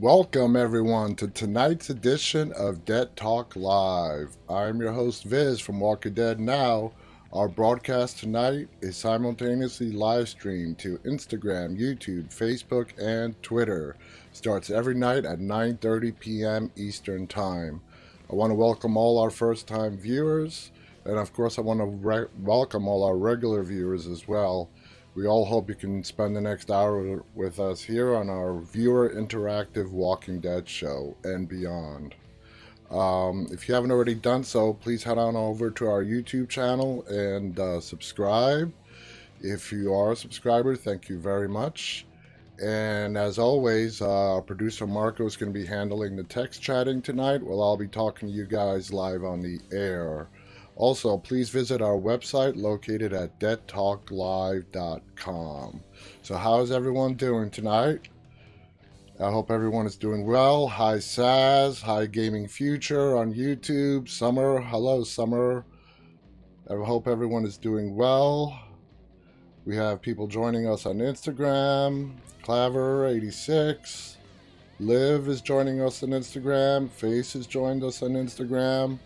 Welcome everyone to tonight's edition of Dead Talk Live. I'm your host Viz from Walking Dead Now. Our broadcast tonight is simultaneously live streamed to Instagram, YouTube, Facebook, and Twitter. Starts every night at 9:30 p.m. Eastern Time. I want to welcome all our first-time viewers, and of course I want to welcome all our regular viewers as well. We all hope you can spend the next hour with us here on our viewer interactive Walking Dead show and beyond. If you haven't already done so, please head on over to our YouTube channel and subscribe. If you are a subscriber, thank you very much. And as always, our producer Marko is going to be handling the text chatting tonight, while I'll be talking to you guys live on the air. Also, please visit our website located at deadtalklive.com. So how's everyone doing tonight? I hope everyone is doing well. Hi Saz, hi Gaming Future on YouTube. Summer, hello Summer. I hope everyone is doing well. We have people joining us on Instagram. Claver86. Liv is joining us on Instagram. Face has joined us on Instagram.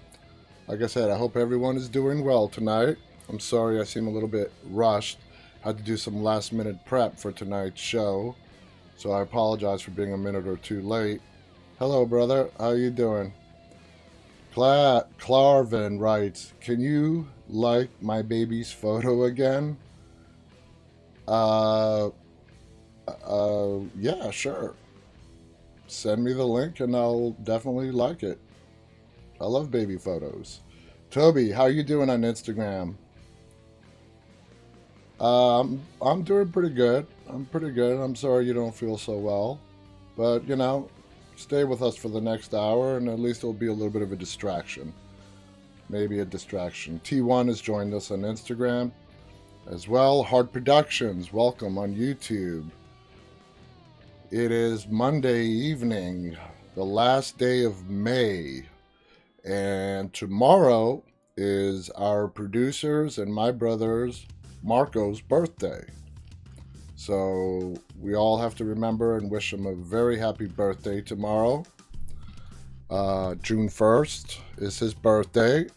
Like I said, I hope everyone is doing well tonight. I'm sorry I seem a little bit rushed. Had to do some last minute prep for tonight's show. So I apologize for being a minute or two late. Hello, brother. How you doing? Clarvin writes, can you like my baby's photo again? Yeah, sure. Send me the link and I'll definitely like it. I love baby photos. Toby, how you doing on Instagram? I'm doing pretty good. I'm sorry you don't feel so well. But, you know, stay with us for the next hour and at least it'll be a little bit of a distraction. Maybe a distraction. T1 has joined us on Instagram as well. Hard Productions, welcome on YouTube. It is Monday evening, the last day of May. And tomorrow is our producer's and my brother's Marko's birthday. So we all have to remember and wish him a very happy birthday tomorrow. June 1st is his birthday.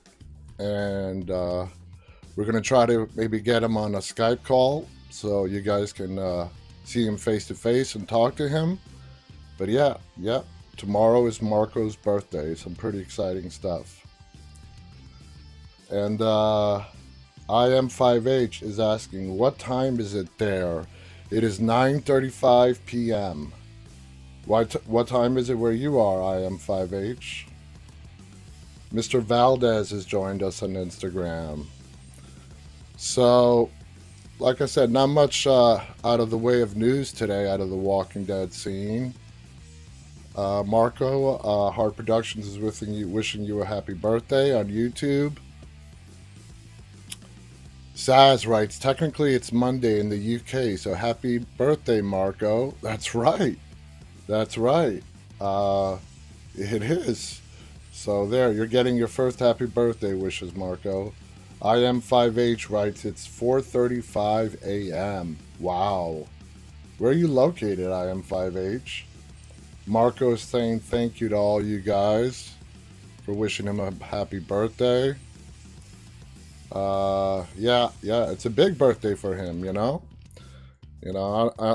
And we're going to try to maybe get him on a Skype call so you guys can see him face to face and talk to him. But yeah. Tomorrow is Marko's birthday. Some pretty exciting stuff. And IM5H is asking, what time is it there? It is 9:35 p.m. What time is it where you are, IM5H? Mr. Valdez has joined us on Instagram. So, like I said, not much out of the way of news today out of the Walking Dead scene. Marko, Hard Productions is wishing you a happy birthday on YouTube. Saz writes, technically it's Monday in the UK, so happy birthday, Marko. That's right. It is. So there, you're getting your first happy birthday wishes, Marko. IM5H writes, it's 4:35 a.m. Wow. Where are you located, IM5H? Marko is saying thank you to all you guys for wishing him a happy birthday. Yeah, it's a big birthday for him, you know? I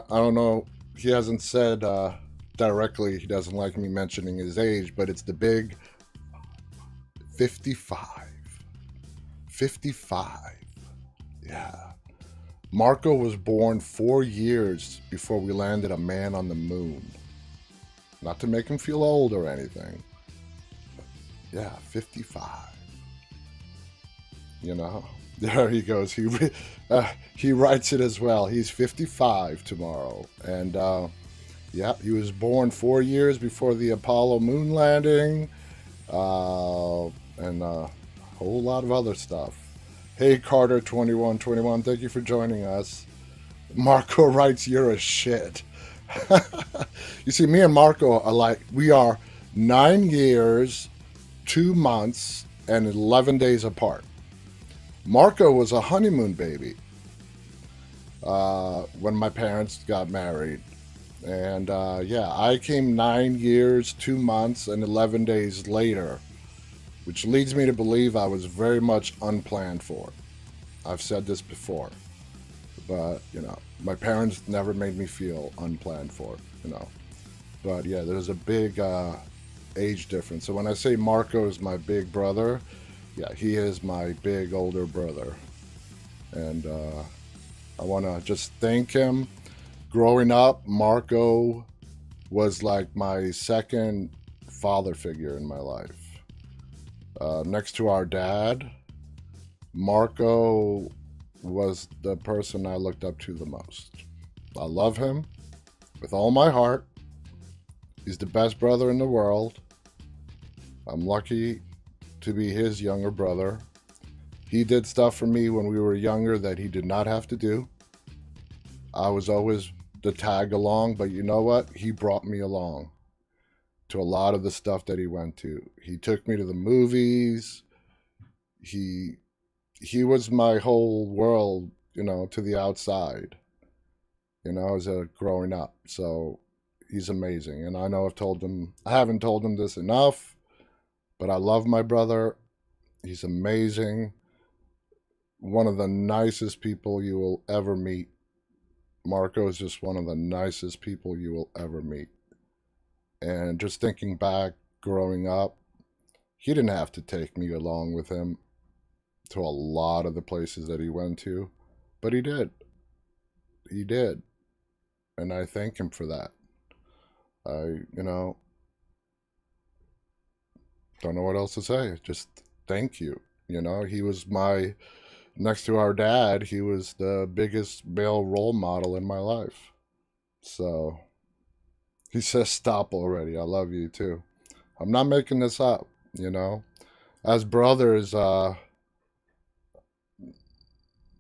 don't know. He hasn't said directly he doesn't like me mentioning his age, but it's the big 55. 55. Yeah. Marko was born 4 years before we landed a man on the moon. Not to make him feel old or anything. But yeah, 55. You know, there he goes. He writes it as well. He's 55 tomorrow. And yeah, he was born 4 years before the Apollo moon landing. And a whole lot of other stuff. Hey, Carter2121, thank you for joining us. Marko writes, you're a shit. You see, me and Marko are like, we are 9 years, 2 months, and 11 days apart. Marko was a honeymoon baby when my parents got married. And yeah, I came 9 years, 2 months, and 11 days later, which leads me to believe I was very much unplanned for. I've said this before, but my parents never made me feel unplanned for. But yeah, there's a big age difference. So when I say Marko is my big brother, yeah, he is my big older brother. And I want to just thank him. Growing up, Marko was like my second father figure in my life. Next to our dad, Marko was the person I looked up to the most. I love him with all my heart. He's the best brother in the world. I'm lucky to be his younger brother. He did stuff for me when we were younger that he did not have to do. I was always the tag along, but you know what? He brought me along to a lot of the stuff that he went to. He took me to the movies. He was my whole world, to the outside, as a growing up. So he's amazing. And I know I haven't told him this enough, but I love my brother. He's amazing. One of the nicest people you will ever meet. Marko is just one of the nicest people you will ever meet. And just thinking back, growing up, he didn't have to take me along with him to a lot of the places that he went to, but he did. He did. And I thank him for that. I don't know what else to say. Just thank you. He was next to our dad, he was the biggest male role model in my life. So he says, stop already. I love you too. I'm not making this up. As brothers, a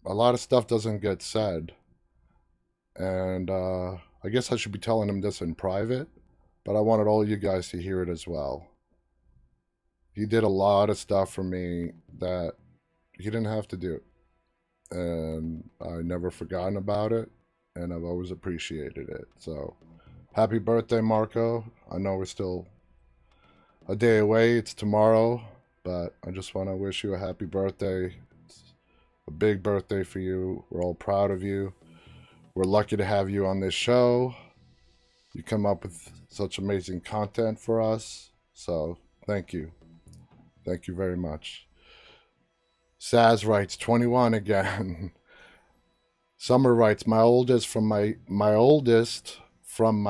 lot of stuff doesn't get said. And I guess I should be telling him this in private, but I wanted all you guys to hear it as well. He did a lot of stuff for me that he didn't have to do. And I never forgotten about it, and I've always appreciated it. So, happy birthday, Marko. I know we're still a day away. It's tomorrow, but I just want to wish you a happy birthday. It's a big birthday for you. We're all proud of you. We're lucky to have you on this show. You come up with such amazing content for us. So, thank you. Thank you very much. Saz writes 21 again. Summer writes my oldest from my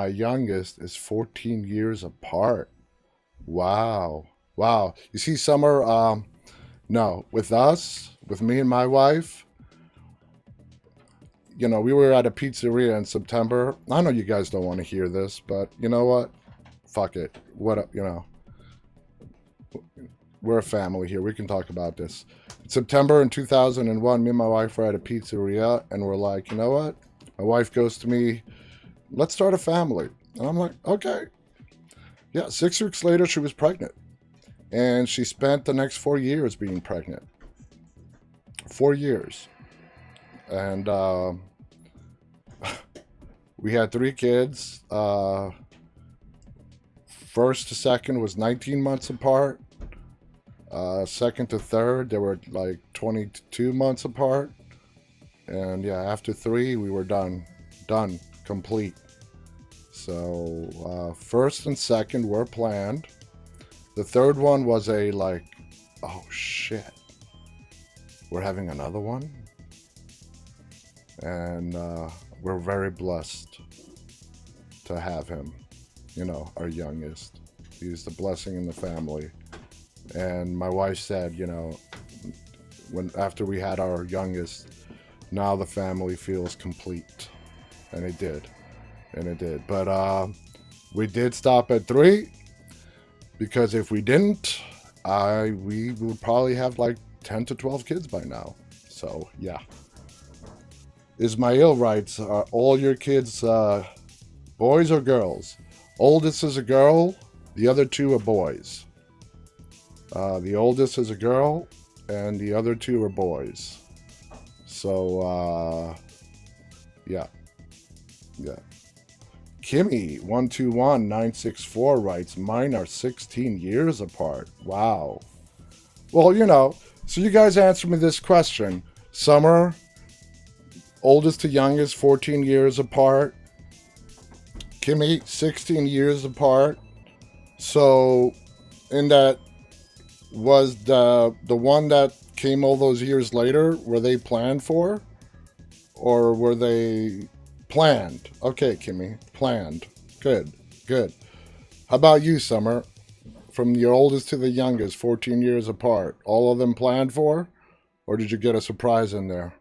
youngest is 14 years apart. Wow. You see, Summer, no, with me and my wife, we were at a pizzeria in September. I know you guys don't want to hear this, but you know what? Fuck it. We're a family here. We can talk about this. In September in 2001, me and my wife were at a pizzeria, and we're like, you know what? My wife goes to me, let's start a family. And I'm like, okay. Yeah, 6 weeks later, she was pregnant. And she spent the next 4 years being pregnant. 4 years. And we had 3 kids. First to second was 19 months apart. Second to third, they were like 22 months apart. And yeah, after 3, we were done, complete. So first and second were planned. The third one was oh shit, we're having another one. And we're very blessed to have him, our youngest. He's the blessing in the family. And my wife said, after we had our youngest, now the family feels complete. And it did. But we did stop at 3, because if we didn't, we would probably have like 10 to 12 kids by now. So, yeah. Ismail writes, are all your kids boys or girls? Oldest is a girl, the other 2 are boys. The oldest is a girl, and the other 2 are boys. So, yeah. Kimmy121964 writes, mine are 16 years apart. Wow. Well, you know, so you guys answer me this question. Summer, oldest to youngest, 14 years apart. Kimmy, 16 years apart. So, in that, was the one that came all those years later, were they planned for? Or were they planned? Okay, Kimmy, planned. Good, good. How about you, Summer? From your oldest to the youngest, 14 years apart, all of them planned for? Or did you get a surprise in there?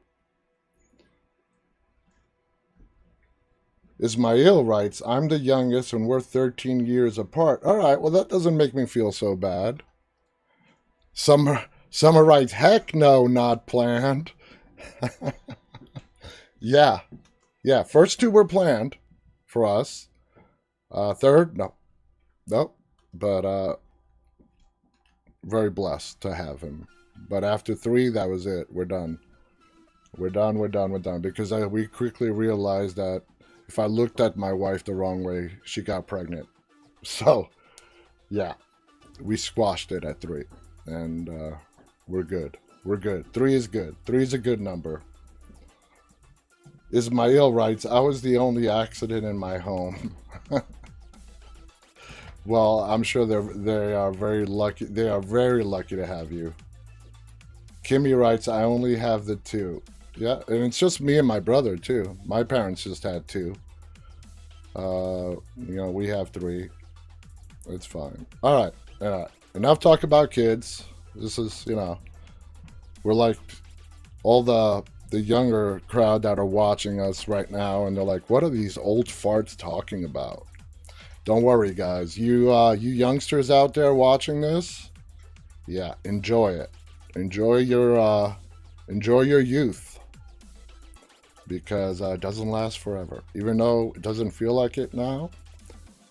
Ismail writes, I'm the youngest and we're 13 years apart. All right, well, that doesn't make me feel so bad. Summer writes, heck no, not planned. Yeah, yeah. First two were planned for us. Third, no. Nope. But very blessed to have him. But after three, that was it. We're done. We're done, we're done, we're done. Because we quickly realized that if I looked at my wife the wrong way, she got pregnant. So, yeah, we squashed it at three. And we're good. We're good. Three is good. Three is a good number. Ismail writes, I was the only accident in my home. Well, I'm sure they are very lucky. They are very lucky to have you. Kimmy writes, I only have the two. Yeah, and it's just me and my brother too. My parents just had two. We have three. It's fine. All right. Enough talk about kids. This is, we're like all the younger crowd that are watching us right now, and they're like, what are these old farts talking about? Don't worry, guys. You youngsters out there watching this, yeah, enjoy it. Enjoy your youth, because it doesn't last forever. Even though it doesn't feel like it now,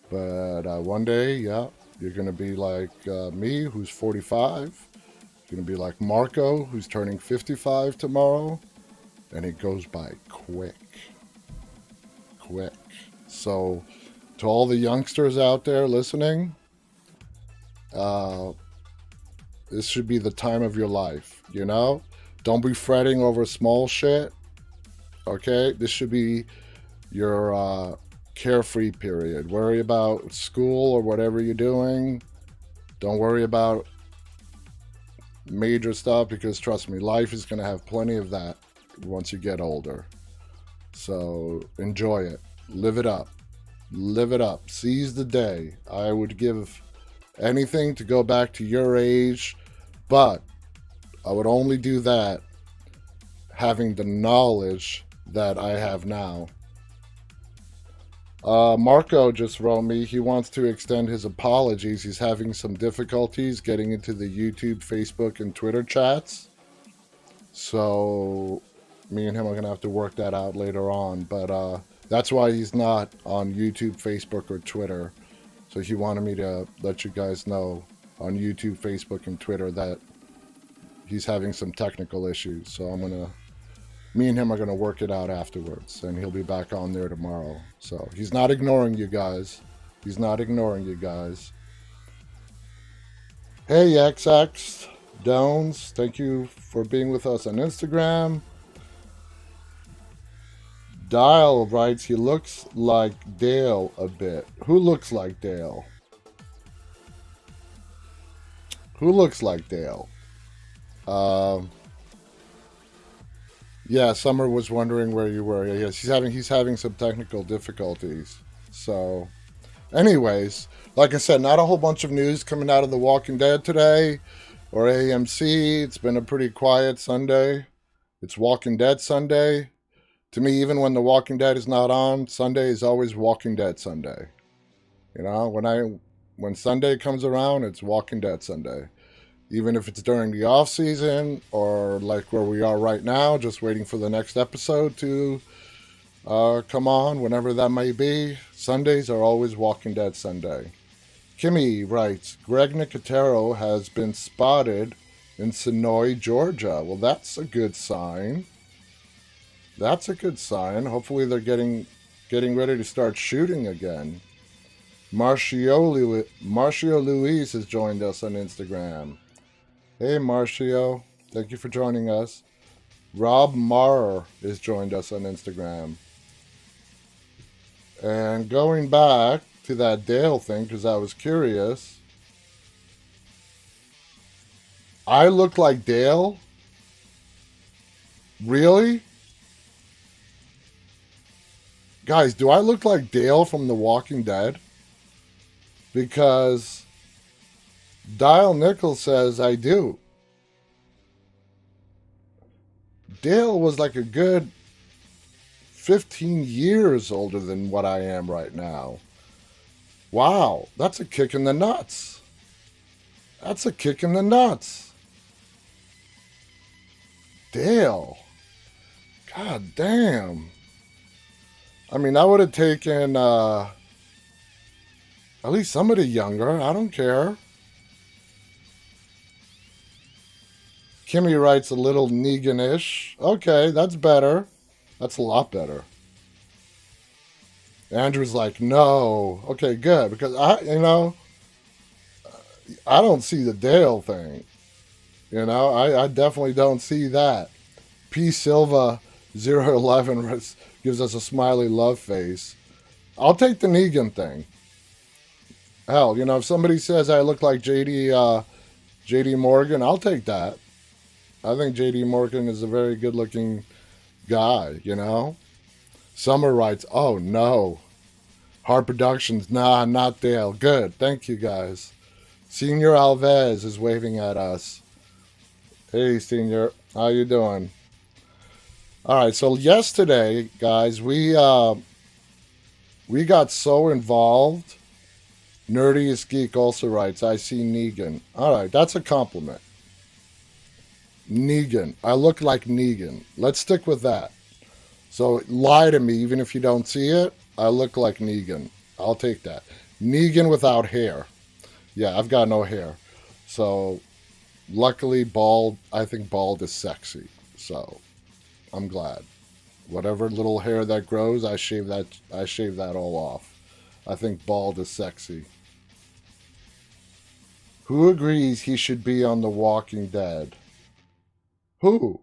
but one day, yeah, you're gonna be like me, who's 45. You're gonna be like Marko, who's turning 55 tomorrow, and it goes by quick. So, to all the youngsters out there listening, this should be the time of your life, Don't be fretting over small shit, okay? This should be your carefree period. Worry about school or whatever you're doing. Don't worry about major stuff, because trust me, life is going to have plenty of that once you get older. So enjoy it. Live it up. Seize the day. I would give anything to go back to your age, but I would only do that having the knowledge that I have now. Marko just wrote me. He wants to extend his apologies. He's having some difficulties getting into the YouTube, Facebook, and Twitter chats. So me and him are going to have to work that out later on. But that's why he's not on YouTube, Facebook, or Twitter. So he wanted me to let you guys know on YouTube, Facebook, and Twitter that he's having some technical issues. So me and him are going to work it out afterwards, and he'll be back on there tomorrow. So he's not ignoring you guys. Hey, XX Downs, thank you for being with us on Instagram. Dial writes, he looks like Dale a bit. Who looks like Dale? Yeah, Summer was wondering where you were. Yes, he's having some technical difficulties. So, anyways, like I said, not a whole bunch of news coming out of The Walking Dead today or AMC. It's been a pretty quiet Sunday. It's Walking Dead Sunday. To me, even when The Walking Dead is not on, Sunday is always Walking Dead Sunday. When Sunday comes around, it's Walking Dead Sunday. Even if it's during the off season or like where we are right now, just waiting for the next episode to come on, whenever that may be. Sundays are always Walking Dead Sunday. Kimmy writes, Greg Nicotero has been spotted in Sonoy, Georgia. Well, that's a good sign. Hopefully they're getting getting ready to start shooting again. Marcio Luis has joined us on Instagram. Hey, Marcio. Thank you for joining us. Rob Marr has joined us on Instagram. And going back to that Dale thing, because I was curious, I look like Dale? Really? Guys, do I look like Dale from The Walking Dead? Because Dial Nichols says I do. Dale was like a good 15 years older than what I am right now. Wow, that's a kick in the nuts. That's a kick in the nuts. Dale. God damn. I mean, I would have taken at least somebody younger. I don't care. Kimmy writes a little Negan-ish. Okay, that's better. That's a lot better. Andrew's like, no. Okay, good. Because I don't see the Dale thing. I definitely don't see that. P. Silva 011 gives us a smiley love face. I'll take the Negan thing. Hell, if somebody says I look like JD Morgan, I'll take that. I think JD Morgan is a very good looking guy, Summer writes, oh no. Hard Productions, nah, not Dale. Good, thank you guys. Senior Alves is waving at us. Hey, Senior, how you doing? All right, so yesterday, guys, we got so involved. Nerdiest Geek also writes, I see Negan. All right, that's a compliment. Negan. I look like Negan. Let's stick with that. So lie to me, even if you don't see it. I look like Negan. I'll take that. Negan without hair. Yeah, I've got no hair. So luckily, bald. I think bald is sexy. So I'm glad. Whatever little hair that grows, I shave that all off. I think bald is sexy. Who agrees he should be on The Walking Dead? Who?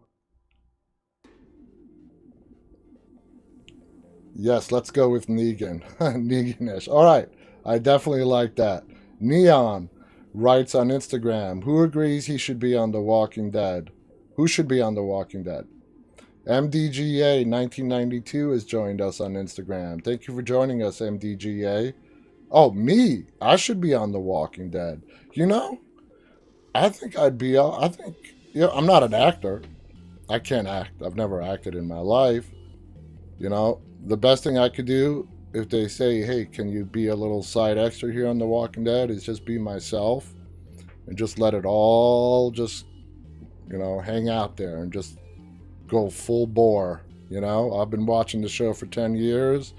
Yes, let's go with Negan. Negan-ish. All right, I definitely like that. Neon writes on Instagram, who agrees he should be on The Walking Dead? Who should be on The Walking Dead? MDGA 1992 has joined us on Instagram. Thank you for joining us, MDGA. Oh, me. I should be on The Walking Dead. I think I'd be. I'm not an actor. I can't act. I've never acted in my life. The best thing I could do if they say, hey, can you be a little side extra here on The Walking Dead, is just be myself and just let it all just, hang out there and just go full bore. I've been watching the show for 10 years.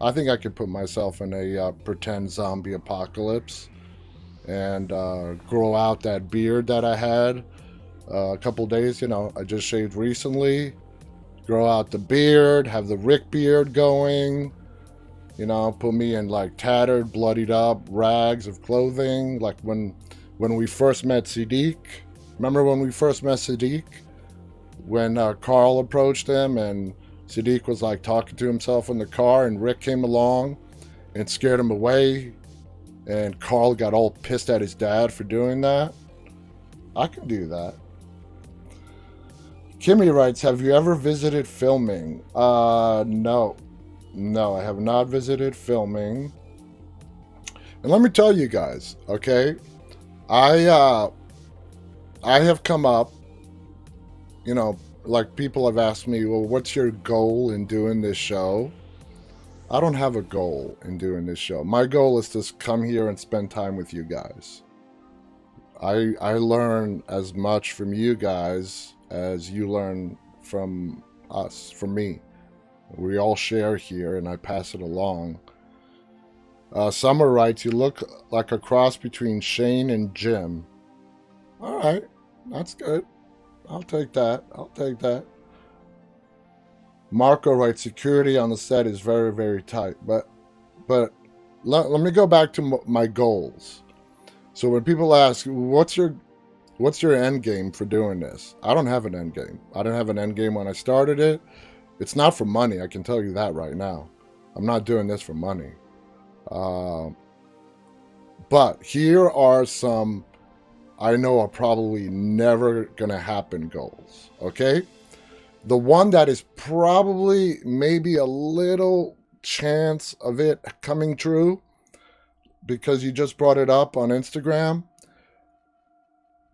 I think I could put myself in a pretend zombie apocalypse and grow out that beard that I had a couple days. I just shaved recently. Grow out the beard, have the Rick beard going. Put me in like tattered, bloodied up rags of clothing. Like when we first met Siddiq. Remember when we first met Siddiq? When Carl approached him and Siddiq was like talking to himself in the car and Rick came along and scared him away. And Carl got all pissed at his dad for doing that. I can do that. Kimmy writes, have you ever visited filming? No. No, I have not visited filming. And let me tell you guys, okay? I have come up, like people have asked me, well, what's your goal in doing this show? I don't have a goal in doing this show. My goal is to come here and spend time with you guys. I learn as much from you guys as you learn from us, from me. We all share here, and I pass it along. Summer writes, you look like a cross between Shane and Jim. All right, that's good. I'll take that. Marko writes, security on the set is very, very tight. But let me go back to my goals. So when people ask, what's your end game for doing this? I don't have an end game. I didn't have an end game when I started it. It's not for money. I can tell you that right now. I'm not doing this for money. But here are some I know are probably never going to happen goals. Okay? The one that is probably maybe a little chance of it coming true, because you just brought it up on Instagram,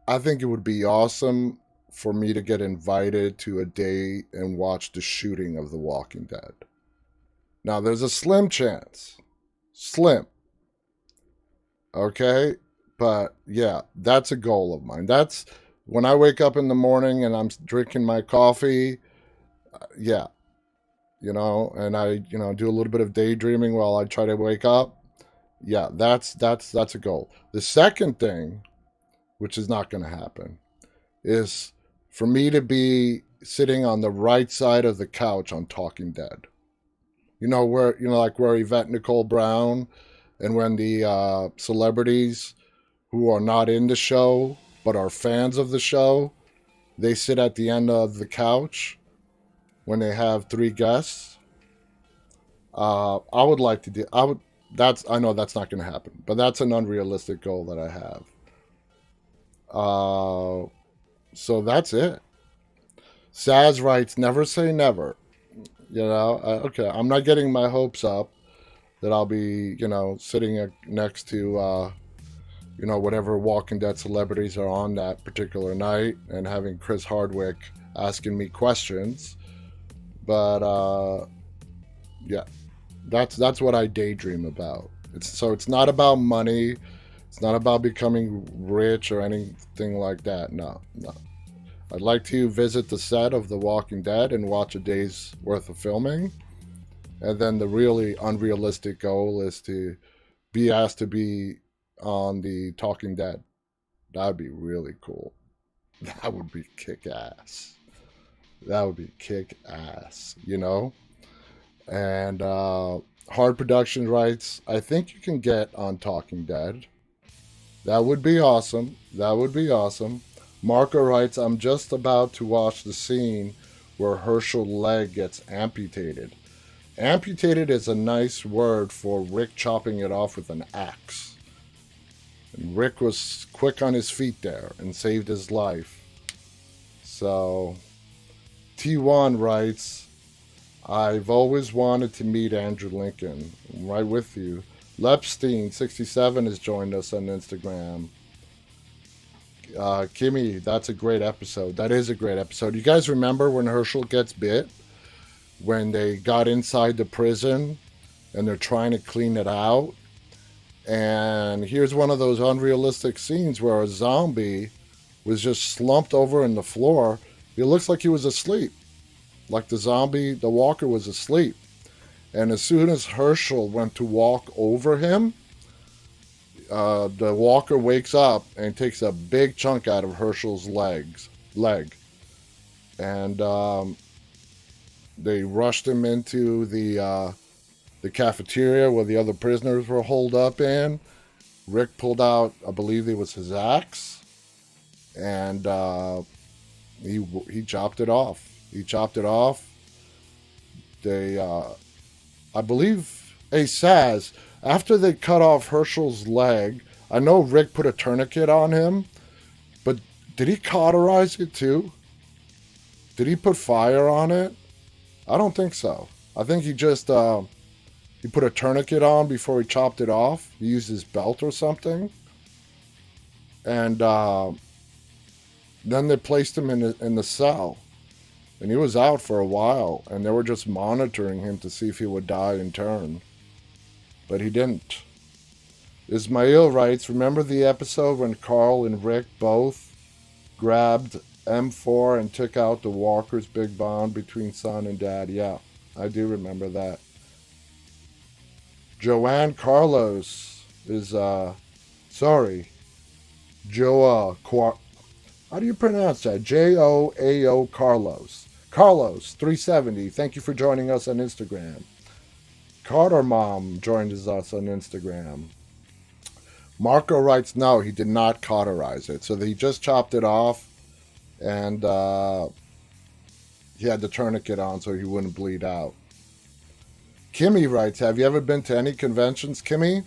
I think it would be awesome for me to get invited to a day and watch the shooting of The Walking Dead. Now, there's a slim chance. Slim. Okay? But yeah, that's a goal of mine. That's when I wake up in the morning and I'm drinking my coffee. Yeah. And I, do a little bit of daydreaming while I try to wake up. Yeah, that's a goal. The second thing, which is not going to happen, is for me to be sitting on the right side of the couch on Talking Dead. Where Yvette Nicole Brown and when the celebrities who are not in the show but are fans of the show, they sit at the end of the couch when they have 3 guests. I would like to do. I know that's not going to happen, but that's an unrealistic goal that I have. So that's it. Saz writes, never say never. Okay, I'm not getting my hopes up that I'll be, sitting next to, whatever Walking Dead celebrities are on that particular night and having Chris Hardwick asking me questions. But, yeah, that's what I daydream about. It's not about money. It's not about becoming rich or anything like that. No. I'd like to visit the set of The Walking Dead and watch a day's worth of filming. And then the really unrealistic goal is to be asked to be on the Talking Dead. That'd be really cool. That would be kick-ass. And Hard Production writes, I think you can get on Talking Dead. That would be awesome. Marko writes, I'm just about to watch the scene where Herschel's leg gets amputated. Amputated is a nice word for Rick chopping it off with an axe. And Rick was quick on his feet there and saved his life. So, T1 writes, I've always wanted to meet Andrew Lincoln. I'm right with you. Lepstein67 has joined us on Instagram. Kimmy, that's a great episode. That is a great episode. You guys remember when Herschel gets bit? When they got inside the prison and they're trying to clean it out? And here's one of those unrealistic scenes where a zombie was just slumped over in the floor. It looks like he was asleep. Like the walker was asleep. And as soon as Herschel went to walk over him, the walker wakes up and takes a big chunk out of Herschel's leg. And they rushed him into the cafeteria where the other prisoners were holed up in. Rick pulled out, I believe it was his axe, and he chopped it off. I believe, Saz, after they cut off Herschel's leg, I know Rick put a tourniquet on him, but did he cauterize it too? Did he put fire on it? I don't think so. I think he just, he put a tourniquet on before he chopped it off. He used his belt or something. And then they placed him in the cell. And he was out for a while, and they were just monitoring him to see if he would die in turn. But he didn't. Ismail writes, remember the episode when Carl and Rick both grabbed M4 and took out the walker's big bond between son and dad? Yeah, I do remember that. Joanne Carlos is, Joa, how do you pronounce that? Joao Carlos. Carlos 370, thank you for joining us on Instagram. Carter Mom joins us on Instagram. Marko writes, no, he did not cauterize it. So he just chopped it off and he had the tourniquet on so he wouldn't bleed out. Kimmy writes, have you ever been to any conventions, Kimmy?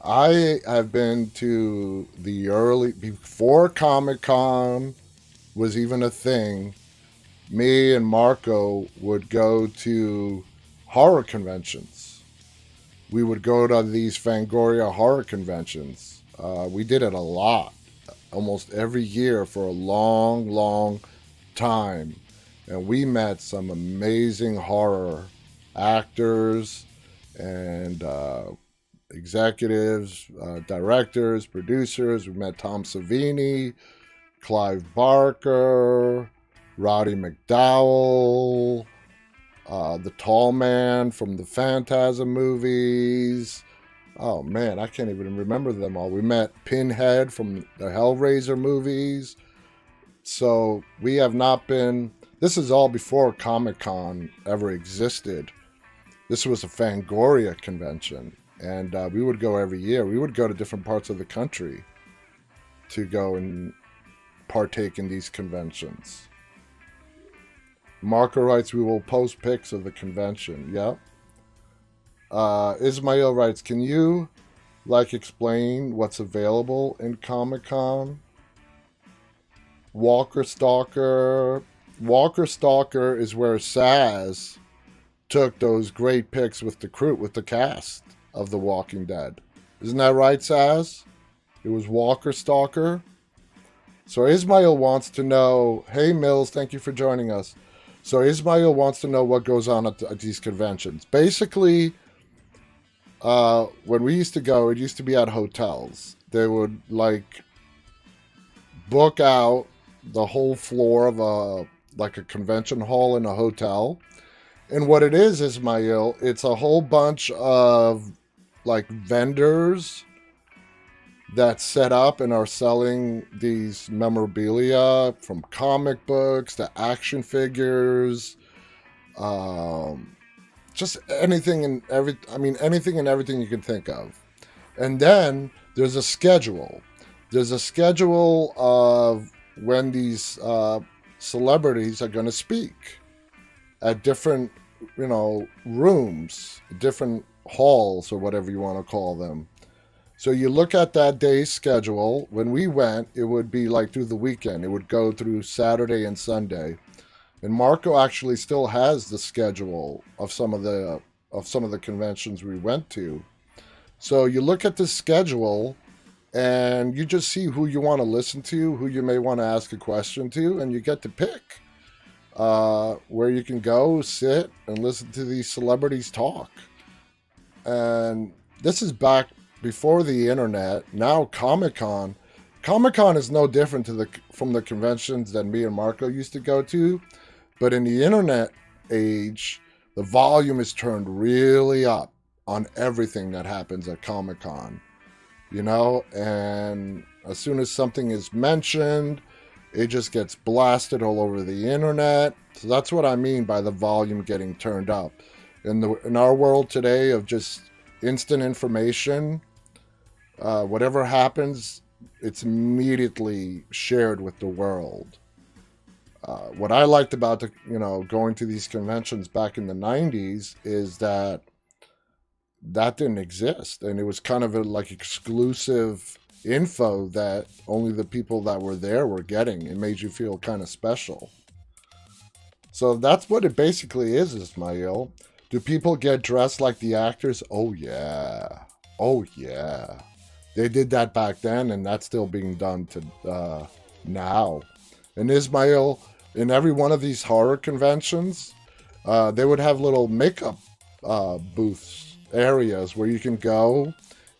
I have been to the before Comic-Con was even a thing. Me and Marko would go to horror conventions. We would go to these Fangoria horror conventions. We did it a lot, almost every year for a long, long time. And we met some amazing horror actors and executives, directors, producers. We met Tom Savini, Clive Barker, Roddy McDowell, the tall man from the Phantasm movies. Oh man, I can't even remember them all. We met Pinhead from the Hellraiser movies. So we have not been, this is all before Comic-Con ever existed. This was a Fangoria convention, and we would go every year. We would go to different parts of the country to go and partake in these conventions. Marko writes, we will post pics of the convention. Yep. Ismail writes, can you explain what's available in Comic-Con? Walker Stalker is where Saz took those great pics with the crew, with the cast of The Walking Dead. Isn't that right, Saz? It was Walker Stalker. So Ismail wants to know, hey Mills, thank you for joining us. So Ismail wants to know what goes on at these conventions. Basically, when we used to go, it used to be at hotels. They would book out the whole floor of a convention hall in a hotel. And what it is, Ismail, it's a whole bunch of vendors that set up and are selling these memorabilia, from comic books to action figures, just anything and everything you can think of. And then there's a schedule. There's a schedule of when these celebrities are going to speak at different, rooms, different halls, or whatever you want to call them. So you look at that day's schedule. When we went, it would be through the weekend. It would go through Saturday and Sunday. And Marko actually still has the schedule of some of the conventions we went to. So you look at the schedule and you just see who you want to listen to, who you may want to ask a question to, and you get to pick where you can go, sit, and listen to these celebrities talk. And this is back before the internet. Now Comic-Con is no different from the conventions that me and Marko used to go to. But in the internet age, the volume is turned really up on everything that happens at Comic-Con. And as soon as something is mentioned, it just gets blasted all over the internet. So that's what I mean by the volume getting turned up. In our world today of just instant information, whatever happens, it's immediately shared with the world. What I liked about going to these conventions back in the 90s is that didn't exist, and it was kind of exclusive info that only the people that were there were getting. It made you feel kind of special. So that's what it basically is, Ismail. Do people get dressed like the actors? Oh yeah. They did that back then, and that's still being done to now. And Ismail, in every one of these horror conventions, they would have little makeup booths, areas where you can go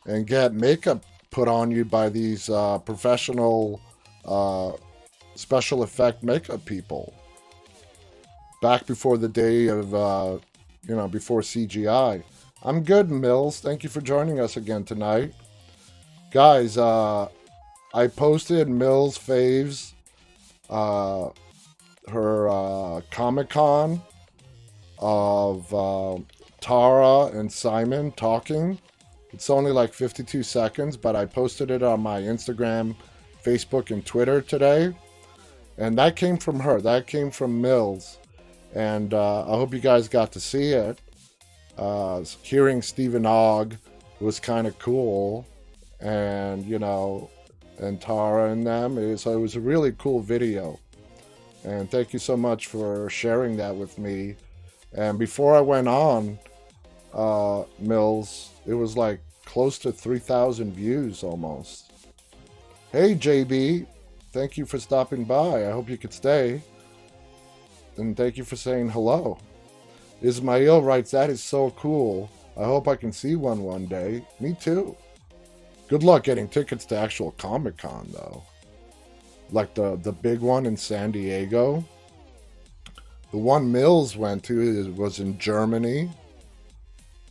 and get makeup put on you by these professional special effect makeup people. Back before the day of, before CGI. I'm good, Mills. Thank you for joining us again tonight. Guys, I posted Mills' faves, her Comic-Con of Tara and Simon talking. It's only like 52 seconds, but I posted it on my Instagram, Facebook, and Twitter today. And that came from her. That came from Mills. And I hope you guys got to see it. Hearing Stephen Ogg was kind of cool. And, you know, and Tara and them. So it was a really cool video. And thank you so much for sharing that with me. And before I went on, Mills, it was like close to 3,000 views almost. Hey, JB. Thank you for stopping by. I hope you could stay. And thank you for saying hello. Ismail writes, that is so cool. I hope I can see one day. Me too. Good luck getting tickets to actual Comic-Con, though. Like the big one in San Diego. The one Mills went to was in Germany.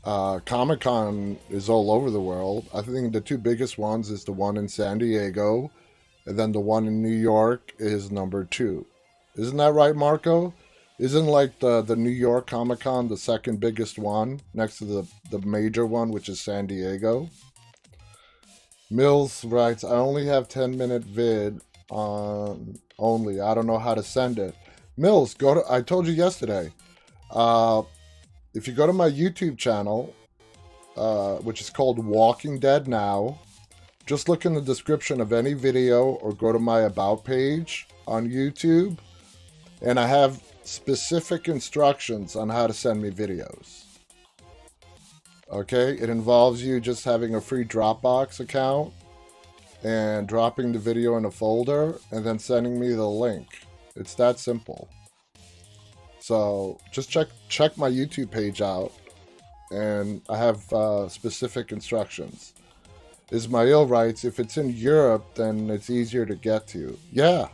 Comic-Con is all over the world. I think the two biggest ones is the one in San Diego, and then the one in New York is number 2. Isn't that right, Marko? Isn't like the New York Comic-Con the second biggest one, next to the major one, which is San Diego? Mills writes, I only have 10-minute vid on only. I don't know how to send it. Mills, I told you yesterday. If you go to my YouTube channel, which is called Walking Dead Now, just look in the description of any video or go to my About page on YouTube, and I have specific instructions on how to send me videos. Okay, it involves you just having a free Dropbox account and dropping the video in a folder and then sending me the link. It's that simple. So just check my YouTube page out, and I have specific instructions. Ismail writes, if it's in Europe, then it's easier to get to. Yeah.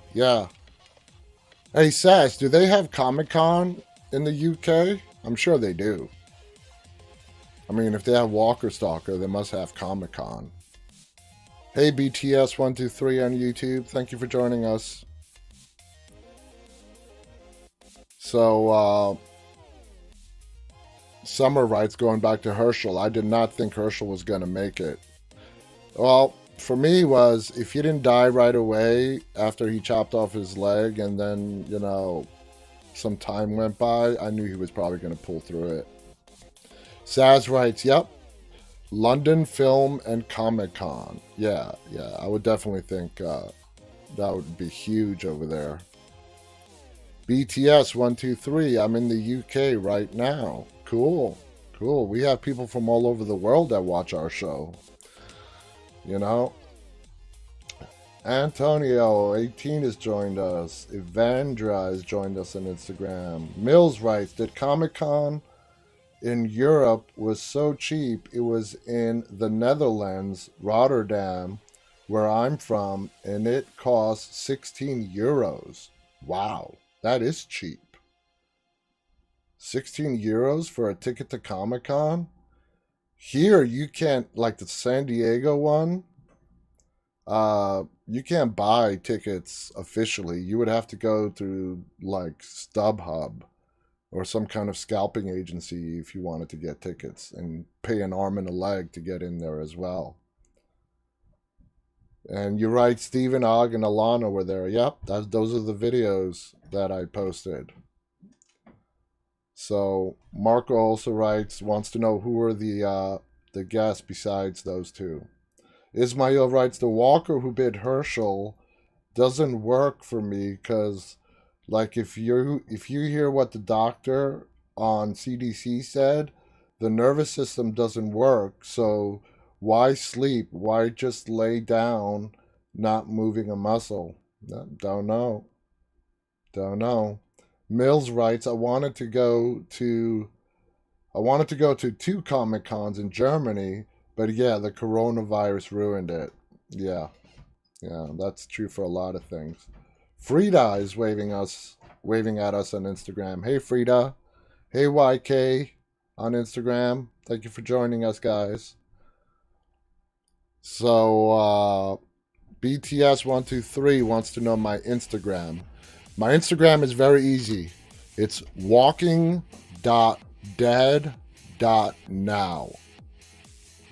Hey, Sash, do they have Comic-Con in the UK? I'm sure they do. I mean, if they have Walker Stalker, they must have Comic-Con. Hey, BTS123 on YouTube. Thank you for joining us. So, Summer writes, going back to Herschel, I did not think Herschel was going to make it. Well, for me was, if he didn't die right away after he chopped off his leg and then, you know, some time went by, I knew he was probably going to pull through it. Saz writes, yep, London Film and Comic-Con. Yeah, I would definitely think that would be huge over there. BTS123, I'm in the UK right now. Cool. We have people from all over the world that watch our show. You know? Antonio, 18, has joined us. Evandra has joined us on Instagram. Mills writes, did Comic-Con in Europe was so cheap, it was in the Netherlands, Rotterdam, where I'm from, and it cost 16 euros. Wow, that is cheap. 16 euros for a ticket to Comic-Con? Here, you can't, like the San Diego one, you can't buy tickets officially. You would have to go through, like, StubHub or some kind of scalping agency if you wanted to get tickets, and pay an arm and a leg to get in there as well. And you're right, Stephen Ogg and Alana were there. Yep, those are the videos that I posted. So Marco also wants to know who were the guests besides those two. Ismail writes, the walker who bid Herschel doesn't work for me because, like, if you hear what the doctor on CDC said, the nervous system doesn't work. So why sleep? Why just lay down, not moving a muscle? Don't know. Mills writes, I wanted to go to 2 Comic-Cons in Germany, but yeah, the coronavirus ruined it. Yeah, that's true for a lot of things. Frida is waving at us on Instagram. Hey, Frida. Hey, YK on Instagram. Thank you for joining us, guys. So, BTS123 wants to know my Instagram. My Instagram is very easy. It's walking.dead.now.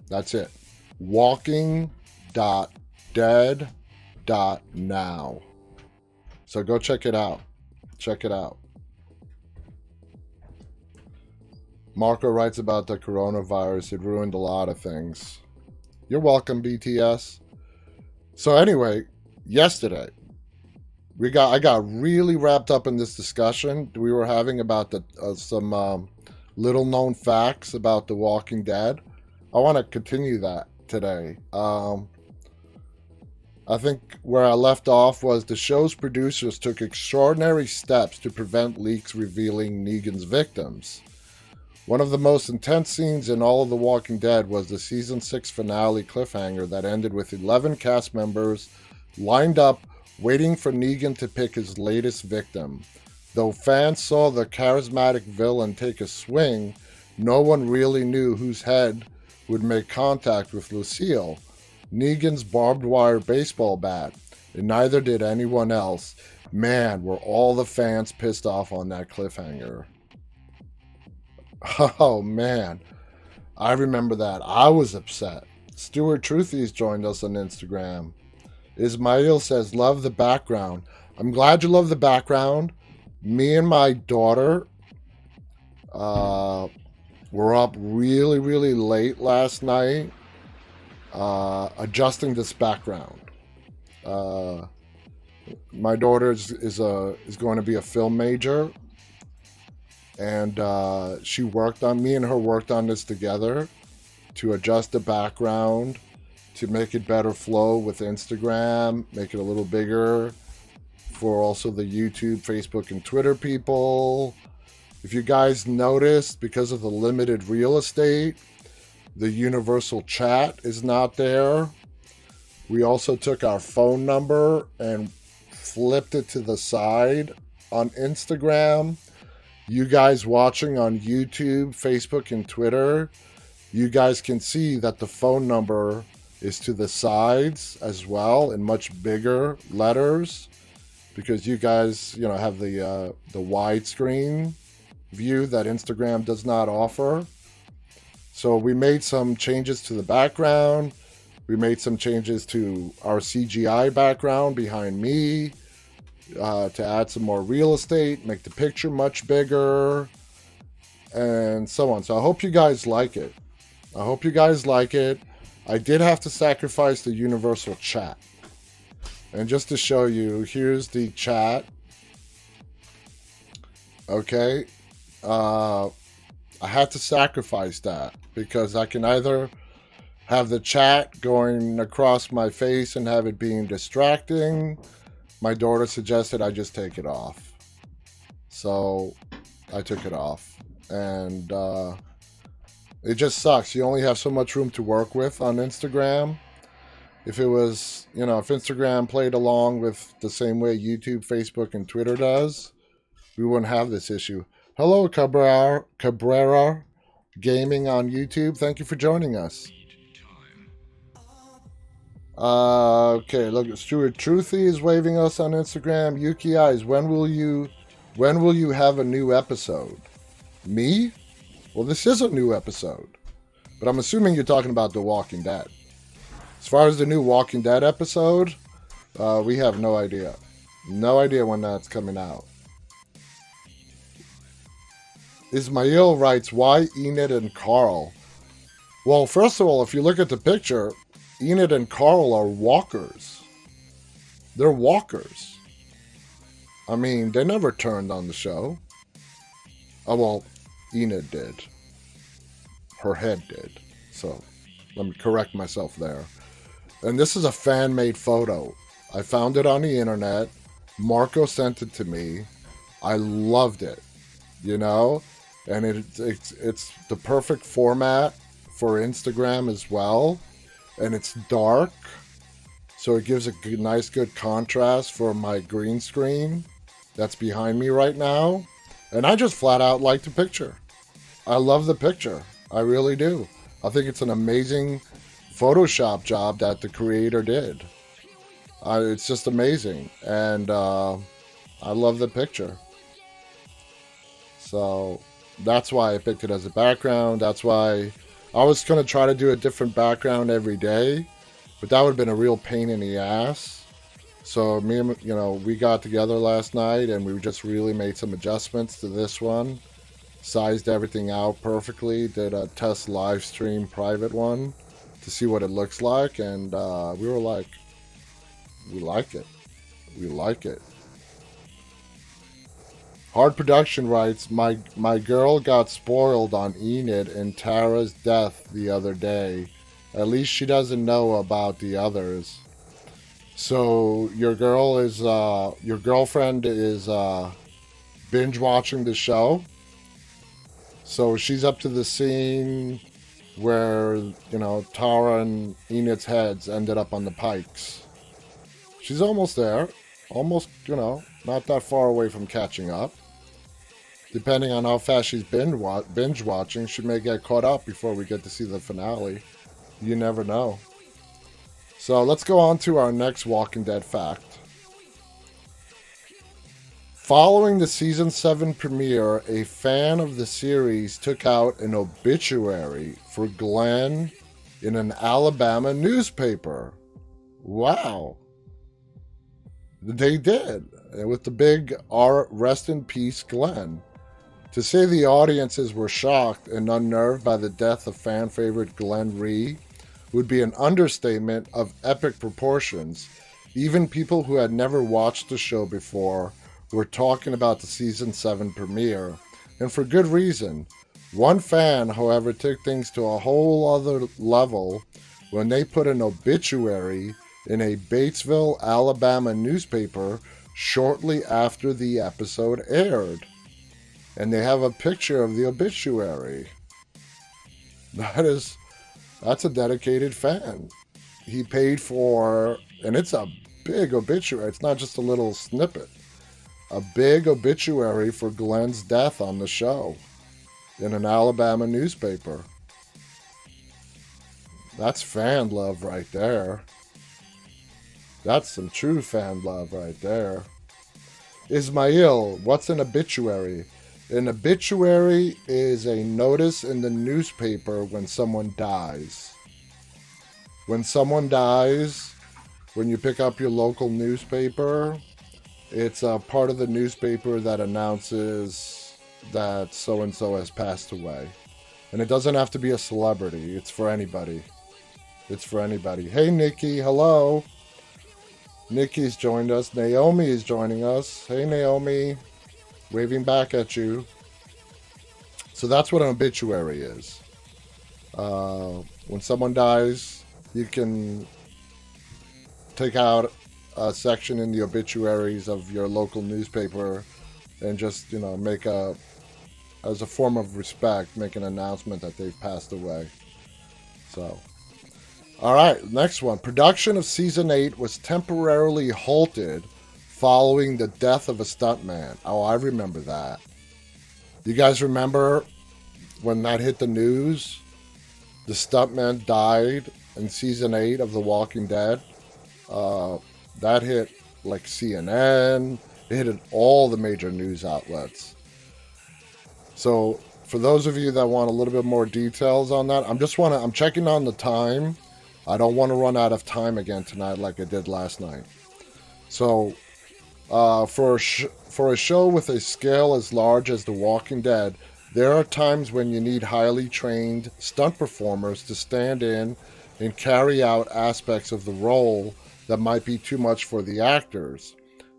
That's it. Walking.dead.now. So go check it out. Check it out. Marko writes about the coronavirus. It ruined a lot of things. You're welcome, BTS. So anyway, yesterday, I got really wrapped up in this discussion we were having about some little known facts about The Walking Dead. I want to continue that today. I think where I left off was the show's producers took extraordinary steps to prevent leaks revealing Negan's victims. One of the most intense scenes in all of The Walking Dead was the season 6 finale cliffhanger that ended with 11 cast members lined up waiting for Negan to pick his latest victim. Though fans saw the charismatic villain take a swing, no one really knew whose head would make contact with Lucille, Negan's barbed wire baseball bat, and neither did anyone else. Man, were all the fans pissed off on that cliffhanger. Oh man, I remember that. I was upset. Stuart Truthies joined us on Instagram. Ismail says, love the background. I'm glad you love the background. Me and my daughter were up really, really late last night adjusting this background. My daughter is going to be a film major. And me and her worked on this together to adjust the background, to make it better flow with Instagram, make it a little bigger for also the YouTube, Facebook, and Twitter people. If you guys noticed, because of the limited real estate, the universal chat is not there. We also took our phone number and flipped it to the side on Instagram. You guys watching on YouTube, Facebook, and Twitter, you guys can see that the phone number is to the sides as well in much bigger letters because you guys, have the widescreen view that Instagram does not offer. So we made some changes to the background. We made some changes to our CGI background behind me. To add some more real estate, make the picture much bigger, and so on. So I hope you guys like it. I did have to sacrifice the universal chat. And just to show you, here's the chat. Okay. I had to sacrifice that because I can either have the chat going across my face and have it being distracting. My daughter suggested I just take it off. So I took it off. And it just sucks. You only have so much room to work with on Instagram. If it was, if Instagram played along with the same way YouTube, Facebook, and Twitter does, we wouldn't have this issue. Hello, Cabrera Gaming on YouTube. Thank you for joining us. Okay, look, Stuart Truthy is waving us on Instagram. Yuki Eyes, when will you have a new episode? Me? Well, this is a new episode. But I'm assuming you're talking about The Walking Dead. As far as the new Walking Dead episode, we have no idea. No idea when that's coming out. Ismail writes, why Enid and Carl? Well, first of all, if you look at the picture, Enid and Carl are walkers. They're walkers. I mean, they never turned on the show. Oh, well, Enid did. Her head did. So, let me correct myself there. And this is a fan-made photo. I found it on the internet. Marko sent it to me. I loved it. And it's the perfect format for Instagram as well. And it's dark, so it gives a nice, good contrast for my green screen that's behind me right now. And I just flat out like the picture. I love the picture. I really do. I think it's an amazing Photoshop job that the creator did. It's just amazing. And I love the picture. So that's why I picked it as a background. That's why I was going to try to do a different background every day, but that would have been a real pain in the ass. So me and, we got together last night and we just really made some adjustments to this one. Sized everything out perfectly. Did a test live stream private one to see what it looks like. And we were like, we like it. We like it. Hard Production writes, my girl got spoiled on Enid and Tara's death the other day. At least she doesn't know about the others. So your girlfriend is binge watching the show. So she's up to the scene where, Tara and Enid's heads ended up on the pikes. She's almost there. Almost, not that far away from catching up. Depending on how fast she's binge watching, she may get caught up before we get to see the finale. You never know. So let's go on to our next Walking Dead fact. Following the Season 7 premiere, a fan of the series took out an obituary for Glenn in an Alabama newspaper. Wow. They did. With the big R, rest in peace, Glenn. To say the audiences were shocked and unnerved by the death of fan favorite Glenn Rhee would be an understatement of epic proportions. Even people who had never watched the show before were talking about the Season 7 premiere, and for good reason. One fan, however, took things to a whole other level when they put an obituary in a Batesville, Alabama newspaper shortly after the episode aired. And they have a picture of the obituary. That's a dedicated fan. He paid for, and it's a big obituary. It's not just a little snippet. A big obituary for Glenn's death on the show in an Alabama newspaper. That's fan love right there. That's some true fan love right there. Ismail, what's an obituary? An obituary is a notice in the newspaper when someone dies. When someone dies, when you pick up your local newspaper, it's a part of the newspaper that announces that so-and-so has passed away. And it doesn't have to be a celebrity. It's for anybody. It's for anybody. Hey, Nikki. Hello. Nikki's joined us. Naomi is joining us. Hey, Naomi. Waving back at you. So that's what an obituary is. When someone dies, you can take out a section in the obituaries of your local newspaper and just, make as a form of respect, make an announcement that they've passed away. So, all right, next one. Production of Season 8 was temporarily halted following the death of a stuntman. Oh, I remember that. You guys remember when that hit the news? The stuntman died in Season 8 of The Walking Dead. That hit like CNN. It hit all the major news outlets. So for those of you that want a little bit more details on that, I'm checking on the time. I don't want to run out of time again tonight like I did last night. So for a show with a scale as large as The Walking Dead, there are times when you need highly trained stunt performers to stand in and carry out aspects of the role that might be too much for the actors.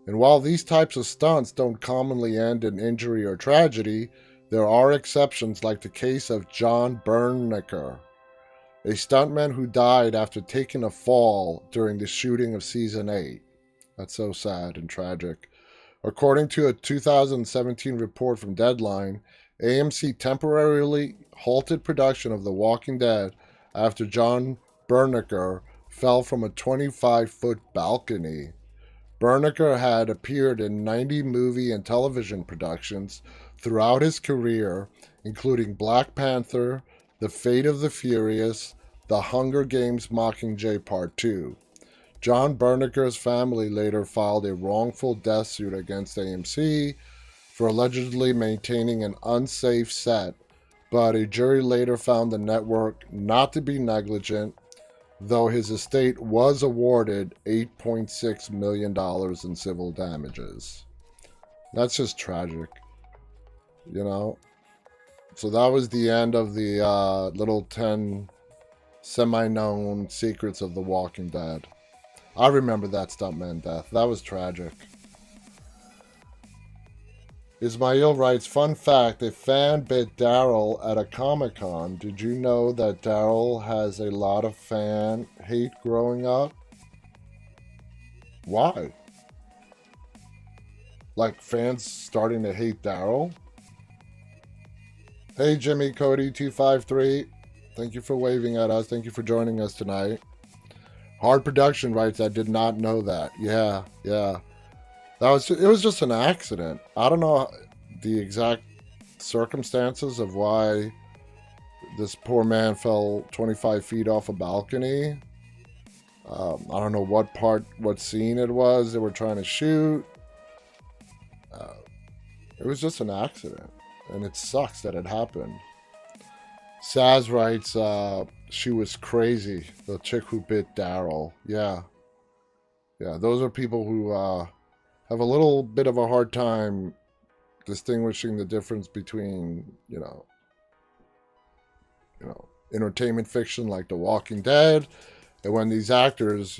And while these types of stunts don't commonly end in injury or tragedy, there are exceptions like the case of John Bernecker, a stuntman who died after taking a fall during the shooting of Season 8. That's so sad and tragic. According to a 2017 report from Deadline, AMC temporarily halted production of The Walking Dead after John Bernecker fell from a 25-foot balcony. Bernecker had appeared in 90 movie and television productions throughout his career, including Black Panther, The Fate of the Furious, The Hunger Games Mockingjay Part 2. John Bernecker's family later filed a wrongful death suit against AMC, for allegedly maintaining an unsafe set, but a jury later found the network not to be negligent, though his estate was awarded $8.6 million in civil damages. That's just tragic, you know? So that was the end of the little 10 semi-known secrets of The Walking Dead. I remember that Stuntman death. That was tragic. Ismail writes, fun fact, a fan bit Daryl at a Comic-Con. Did you know that Daryl has a lot of fan hate growing up? Why? Like fans starting to hate Daryl? Hey Jimmy Cody 253. Thank you for waving at us. Thank you for joining us tonight. Hard Production writes, I did not know that. Yeah. It was just an accident. I don't know the exact circumstances of why this poor man fell 25 feet off a balcony. I don't know what scene it was they were trying to shoot. It was just an accident, and it sucks that it happened. Saz writes, she was crazy, the chick who bit Daryl. Yeah, those are people who have a little bit of a hard time distinguishing the difference between, entertainment fiction like The Walking Dead, and when these actors,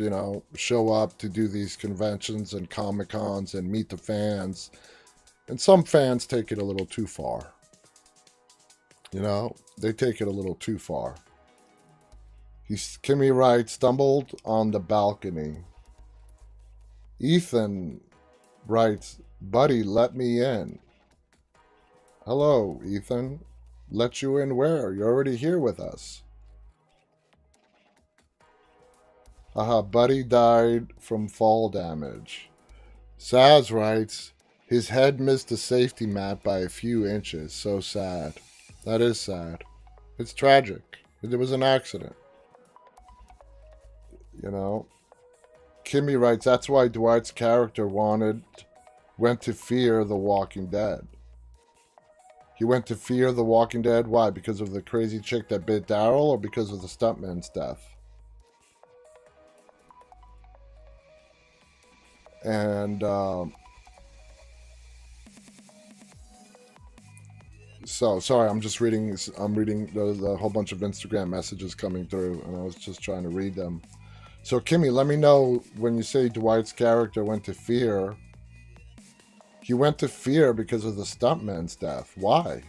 show up to do these conventions and Comic-Cons and meet the fans. And some fans take it a little too far. They take it a little too far. Kimmy writes, stumbled on the balcony. Ethan writes, buddy, let me in. Hello, Ethan. Let you in where? You're already here with us. Buddy died from fall damage. Saz writes, his head missed the safety mat by a few inches. So sad. That is sad. It's tragic. It was an accident. Kimmy writes, that's why Dwight's character went to fear The Walking Dead. He went to fear The Walking Dead. Why? Because of the crazy chick that bit Daryl, or because of the stuntman's death? And so sorry, I'm reading the whole bunch of Instagram messages coming through, and I was just trying to read them. So Kimmy, let me know when you say Dwight's character went to fear. He went to fear because of the stuntman's death. Why?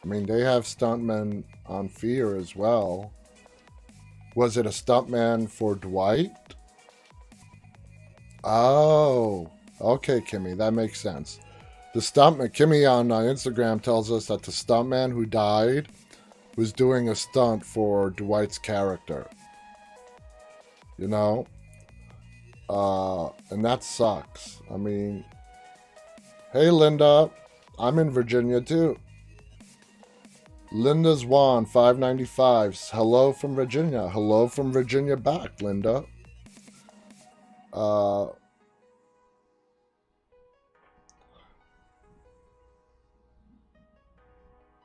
I mean, they have stuntmen on fear as well. Was it a stuntman for Dwight? Oh, okay, Kimmy, that makes sense. The stuntman, Kimmy on Instagram tells us that the stuntman who died was doing a stunt for Dwight's character. And that sucks. I mean, hey, Linda, I'm in Virginia too. Linda Zwan, 595. Hello from Virginia. Hello from Virginia back, Linda.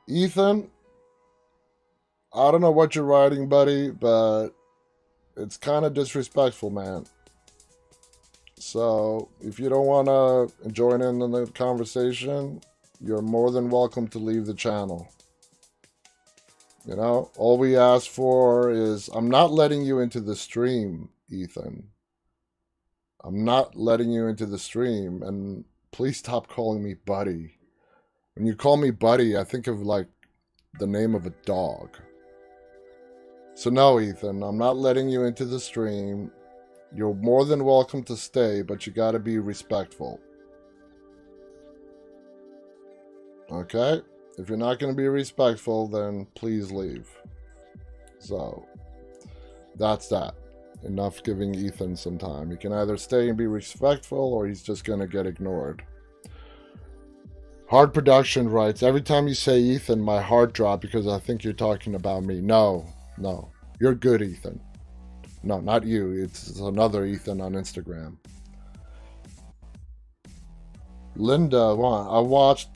Ethan, I don't know what you're writing, buddy, but it's kind of disrespectful, man. So if you don't want to join in on the conversation, you're more than welcome to leave the channel. All we ask for is, I'm not letting you into the stream, Ethan. I'm not letting you into the stream, and please stop calling me buddy. When you call me buddy, I think of like the name of a dog. So no, Ethan, I'm not letting you into the stream. You're more than welcome to stay, but you gotta be respectful. Okay? If you're not gonna be respectful, then please leave. So, that's that. Enough giving Ethan some time. He can either stay and be respectful, or he's just gonna get ignored. Hard Production writes, every time you say Ethan, my heart drops because I think you're talking about me. No. You're good, Ethan. No, not you. It's another Ethan on Instagram. Linda, I watched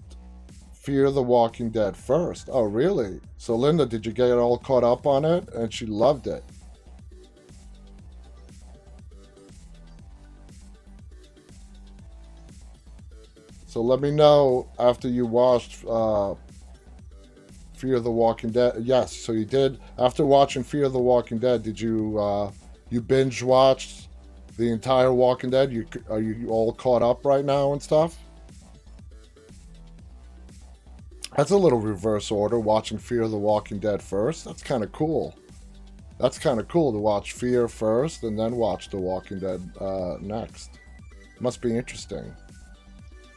Fear the Walking Dead first. Oh, really? So, Linda, did you get all caught up on it? And she loved it. So, let me know after you watched Fear the Walking Dead. Yes, so you did. After watching Fear the Walking Dead, did you binge watched the entire Walking Dead? Are you all caught up right now and stuff? That's a little reverse order. Watching Fear the Walking Dead first. That's kind of cool. That's kind of cool to watch Fear first and then watch The Walking Dead next. Must be interesting.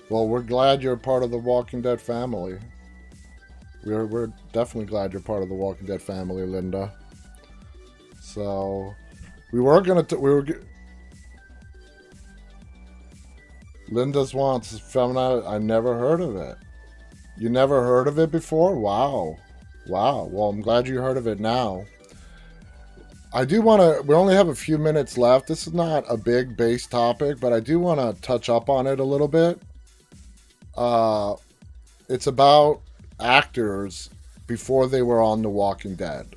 Well, we're glad you're part of the Walking Dead family. We're definitely glad you're part of the Walking Dead family, Linda. So we were gonna Linda's wants found out. I never heard of it. You never heard of it before? Wow, wow. Well, I'm glad you heard of it now. I do want to. We only have a few minutes left. This is not a big base topic, but I do want to touch up on it a little bit. Uh, it's about actors before they were on The Walking Dead.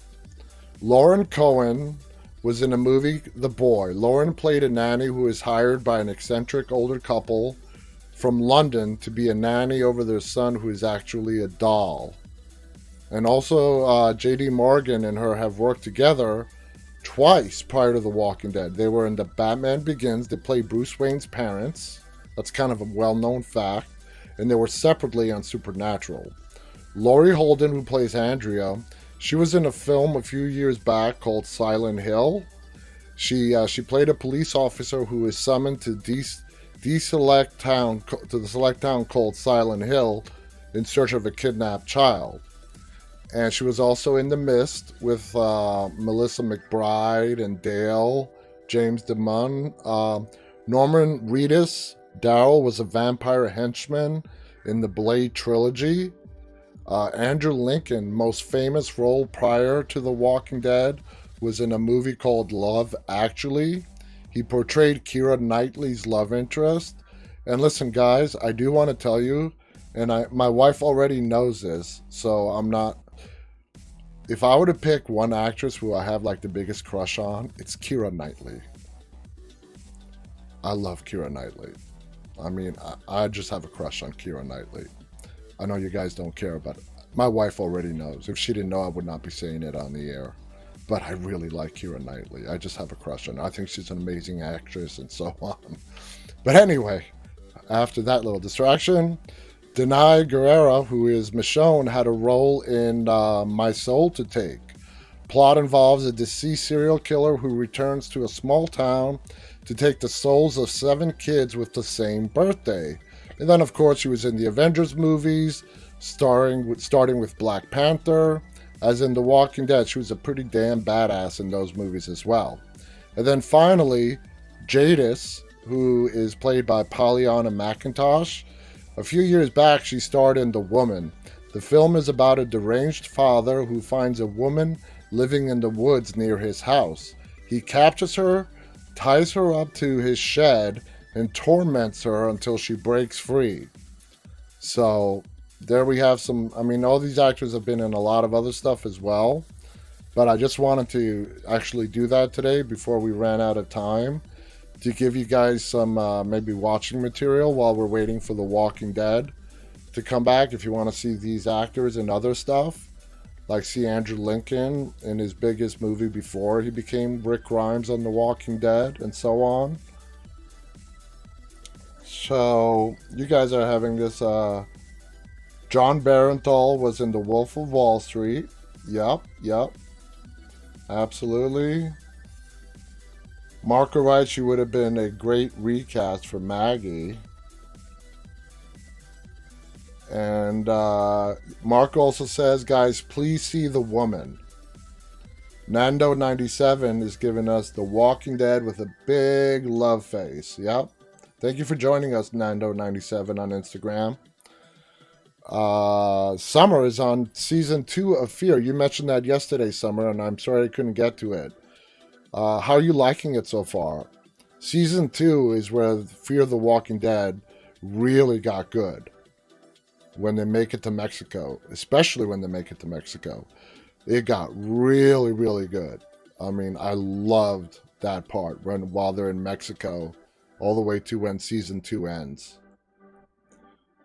Lauren Cohen was in a movie, The Boy. Lauren played a nanny who was hired by an eccentric older couple from London to be a nanny over their son who is actually a doll. And also, J.D. Morgan and her have worked together twice prior to The Walking Dead. They were in The Batman Begins. They played Bruce Wayne's parents. That's kind of a well-known fact. And they were separately on Supernatural. Laurie Holden, who plays Andrea, she was in a film a few years back called Silent Hill. She played a police officer who was summoned to the select town called Silent Hill in search of a kidnapped child. And she was also in The Mist with Melissa McBride and Dale, James DeMunn. Norman Reedus, Daryl, was a vampire henchman in the Blade trilogy. Andrew Lincoln, most famous role prior to The Walking Dead, was in a movie called Love Actually. He portrayed Keira Knightley's love interest. And listen, guys, I do want to tell you, and my wife already knows this, so I'm not. If I were to pick one actress who I have like the biggest crush on, it's Keira Knightley. I love Keira Knightley. I mean, I just have a crush on Keira Knightley. I know you guys don't care, but my wife already knows. If she didn't know, I would not be saying it on the air. But I really like Keira Knightley. I just have a crush on her. I think she's an amazing actress and so on. But anyway, after that little distraction, Denai Guerrero, who is Michonne, had a role in My Soul to Take. Plot involves a deceased serial killer who returns to a small town to take the souls of 7 kids with the same birthday. And then, of course, she was in the Avengers movies, starting with Black Panther. As in The Walking Dead, she was a pretty damn badass in those movies as well. And then finally, Jadis, who is played by Pollyanna McIntosh. A few years back, she starred in The Woman. The film is about a deranged father who finds a woman living in the woods near his house. He captures her, ties her up to his shed, and torments her until she breaks free. So there we have some. I mean, all these actors have been in a lot of other stuff as well, but I just wanted to actually do that today before we ran out of time, to give you guys some maybe watching material while we're waiting for The Walking Dead to come back. If you want to see these actors and other stuff, like see Andrew Lincoln in his biggest movie before he became Rick Grimes on The Walking Dead and so on. So you guys are having this. John Barenthal was in The Wolf of Wall Street. Yep. Absolutely. Marko writes she would have been a great recast for Maggie. And Mark also says, guys, please see The Woman. Nando97 is giving us The Walking Dead with a big love face. Yep. Thank you for joining us, Nando97 on Instagram. Summer is on season 2 of Fear. You mentioned that yesterday, Summer, and I'm sorry I couldn't get to it. How are you liking it so far? Season 2 is where Fear the Walking Dead really got good when they make it to Mexico, especially when they make it to Mexico. It got really, really good. I mean, I loved that part while they're in Mexico, all the way to when season 2 ends.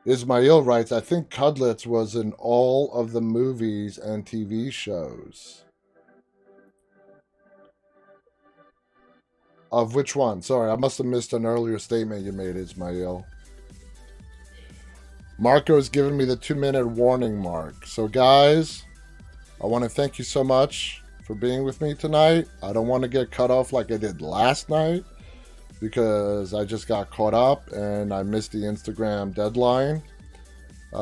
Ismail writes, I think Cudlets was in all of the movies and TV shows. Of which one? Sorry, I must have missed an earlier statement you made, Ismail. Marko has given me the 2-minute warning mark. So guys, I want to thank you so much for being with me tonight. I don't want to get cut off like I did last night, because I just got caught up and I missed the Instagram deadline.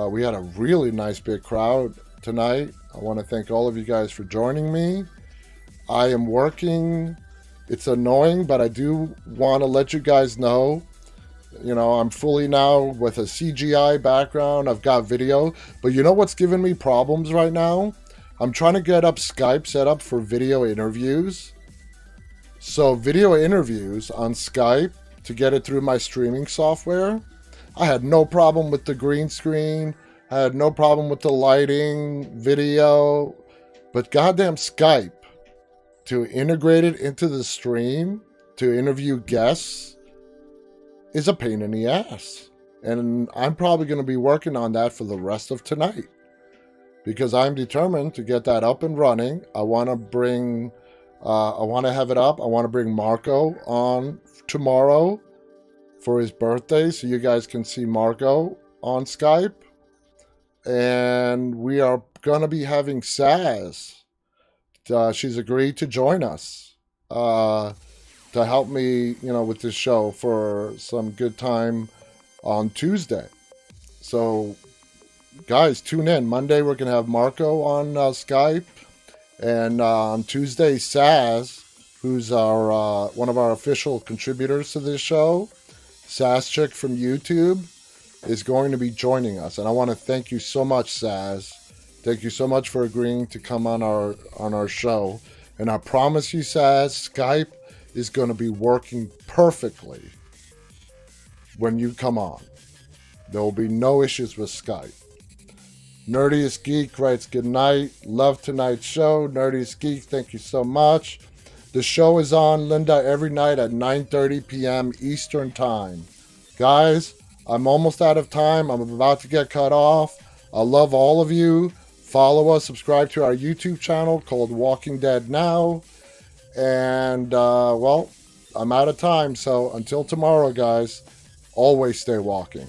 We had a really nice big crowd tonight. I want to thank all of you guys for joining me. I am working. It's annoying, but I do want to let you guys know, I'm fully now with a CGI background. I've got video, but you know what's giving me problems right now? I'm trying to get up Skype set up for video interviews. So video interviews on Skype, to get it through my streaming software, I had no problem with the green screen. I had no problem with the lighting, video. But goddamn Skype, to integrate it into the stream, to interview guests, is a pain in the ass. And I'm probably going to be working on that for the rest of tonight, because I'm determined to get that up and running. I want to have it up. I want to bring Marko on tomorrow for his birthday, so you guys can see Marko on Skype. And we are going to be having Saz. She's agreed to join us to help me, with this show for some good time on Tuesday. So, guys, tune in. Monday, we're going to have Marko on Skype. And on Tuesday, Saz, who's our one of our official contributors to this show, Saz Chick from YouTube, is going to be joining us. And I want to thank you so much, Saz. Thank you so much for agreeing to come on our show. And I promise you, Saz, Skype is going to be working perfectly when you come on. There will be no issues with Skype. Nerdiest Geek writes, good night. Love tonight's show. Nerdiest Geek, thank you so much. The show is on, Linda, every night at 9:30 p.m. Eastern Time. Guys, I'm almost out of time. I'm about to get cut off. I love all of you. Follow us, subscribe to our YouTube channel called Walking Dead Now. And, I'm out of time. So until tomorrow, guys, always stay walking.